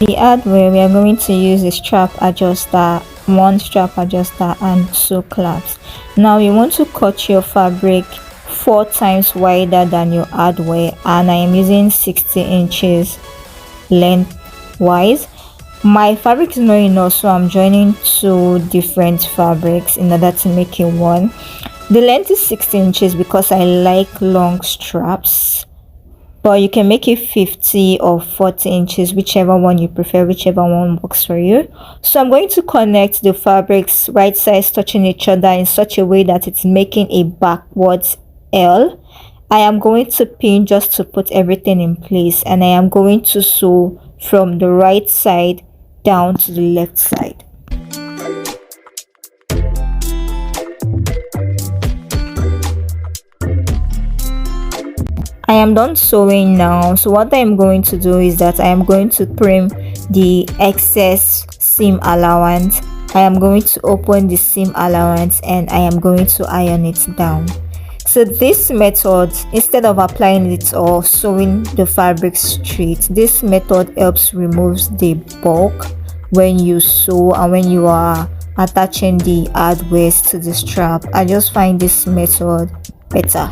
The hardware, we are going to use a strap adjuster, one strap adjuster and two clamps. Now you want to cut your fabric 4 times wider than your hardware, and I am using 60 inches lengthwise. My fabric is not enough, so I'm joining two different fabrics in order to make it one. The length is 60 inches because I like long straps, but you can make it 50 or 40 inches, whichever one you prefer, whichever one works for you. So I'm going to connect the fabrics right sides touching each other in such a way that it's making a backwards L. I am going to pin just to put everything in place, and I am going to sew from the right side down to the left side. I am done sewing now, so what I am going to do is that I am going to trim the excess seam allowance. I am going to open the seam allowance and I am going to iron it down. So this method, instead of applying it or sewing the fabric straight, this method helps remove the bulk when you sew and when you are attaching the hardware to the strap. I just find this method better.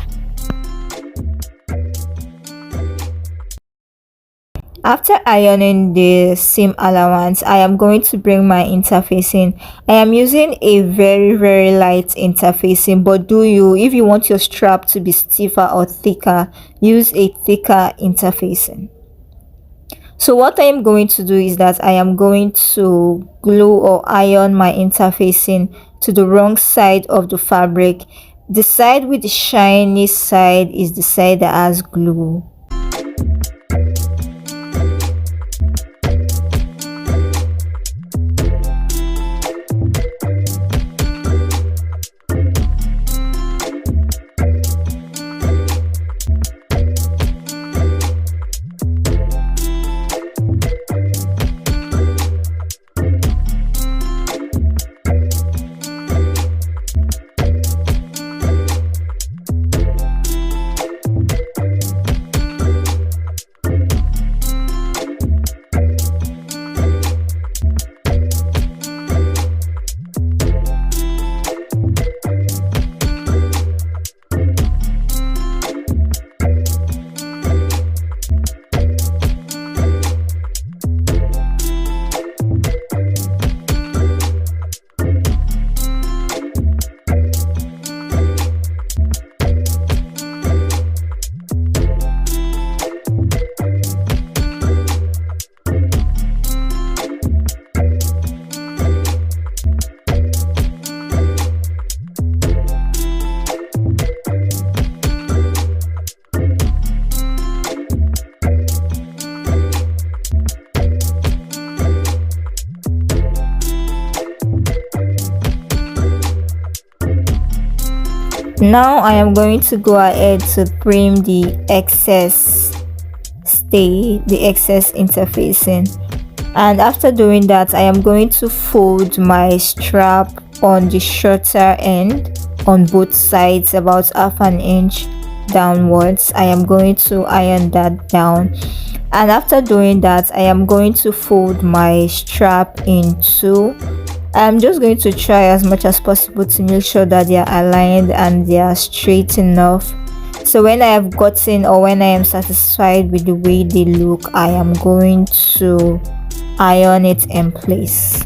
After ironing the seam allowance, I am going to bring my interfacing. I am using a very light interfacing, but if you want your strap to be stiffer or thicker, use a thicker interfacing. So what I am going to do is that I am going to glue or iron my interfacing to the wrong side of the fabric. The side with the shiny side is the side that has glue. Now I am going to go ahead to trim the excess interfacing, and after doing that I am going to fold my strap on the shorter end on both sides about half an inch downwards. I am going to iron that down, and after doing that I am going to fold my strap in two. I'm just going to try as much as possible to make sure that they are aligned and they are straight enough. So when I have gotten, or when I am satisfied with the way they look, I am going to iron it in place.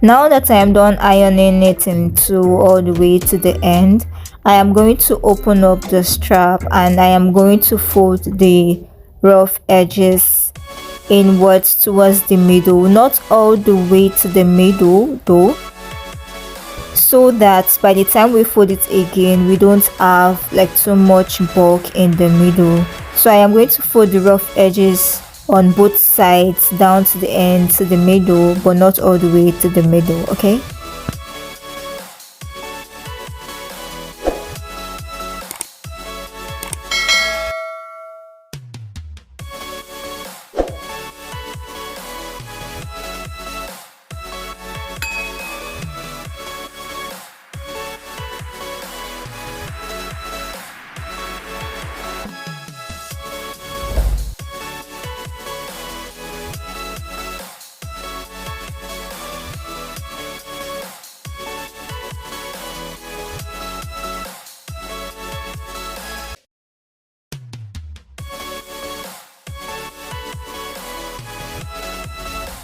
Now that I am done ironing it into all the way to the end, I am going to open up the strap and I am going to fold the rough edges inwards towards the middle, not all the way to the middle though, so that by the time we fold it again we don't have like too much bulk in the middle. So I am going to fold the rough edges on both sides down to the end to the middle, but not all the way to the middle. Okay,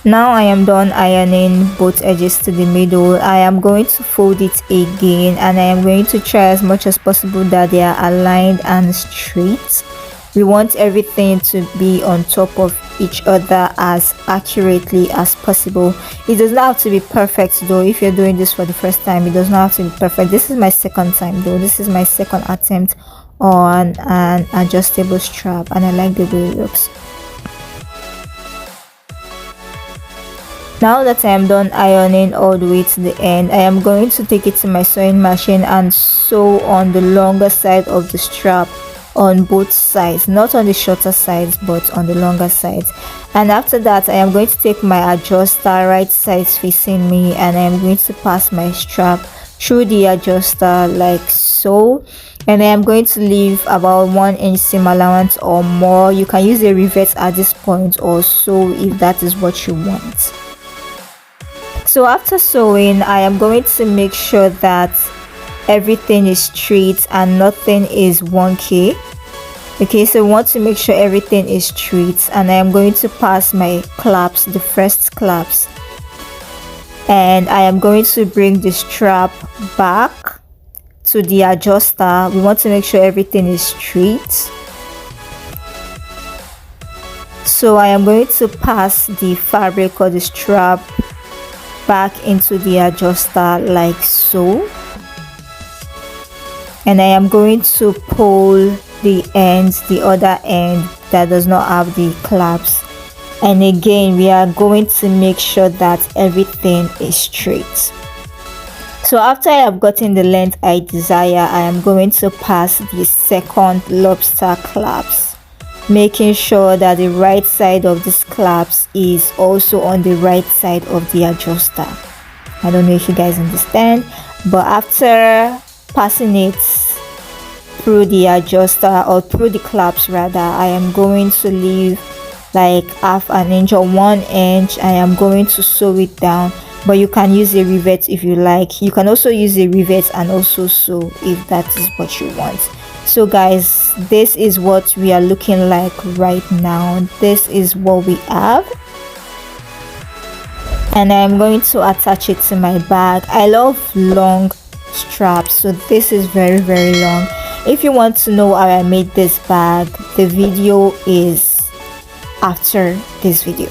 now I am done ironing both edges to the middle. I am going to fold it again and I am going to try as much as possible that they are aligned and straight. We want everything to be on top of each other as accurately as possible. It does not have to be perfect though. If you're doing this for the first time, it does not have to be perfect. This is my second time though. This is my second attempt on an adjustable strap and I like the way it looks. Now that I am done ironing all the way to the end, I am going to take it to my sewing machine and sew on the longer side of the strap on both sides, not on the shorter sides but on the longer sides. And after that I am going to take my adjuster right sides facing me and I am going to pass my strap through the adjuster like so, and I am going to leave about 1 inch seam allowance or more. You can use a rivet at this point or so if that is what you want. So after sewing, I am going to make sure that everything is straight and nothing is wonky. Okay, so we want to make sure everything is straight and I am going to pass my claps, the first claps, and I am going to bring the strap back to the adjuster. We want to make sure everything is straight. So I am going to pass the fabric or the strap back into the adjuster like so, and I am going to pull the ends, the other end that does not have the claps, and again we are going to make sure that everything is straight. So after I have gotten the length I desire, I am going to pass the second lobster claps, making sure that the right side of this claps is also on the right side of the adjuster. I don't know if you guys understand, but after passing it through the adjuster or through the claps rather, I am going to leave like half an inch or 1 inch. I am going to sew it down, but you can use a rivet if you like. You can also use a rivet and also sew if that is what you want. So guys, this is what we are looking like right now. This is what we have, and I'm going to attach it to my bag. I love long straps, so this is very long. If you want to know how I made this bag, the video is after this video.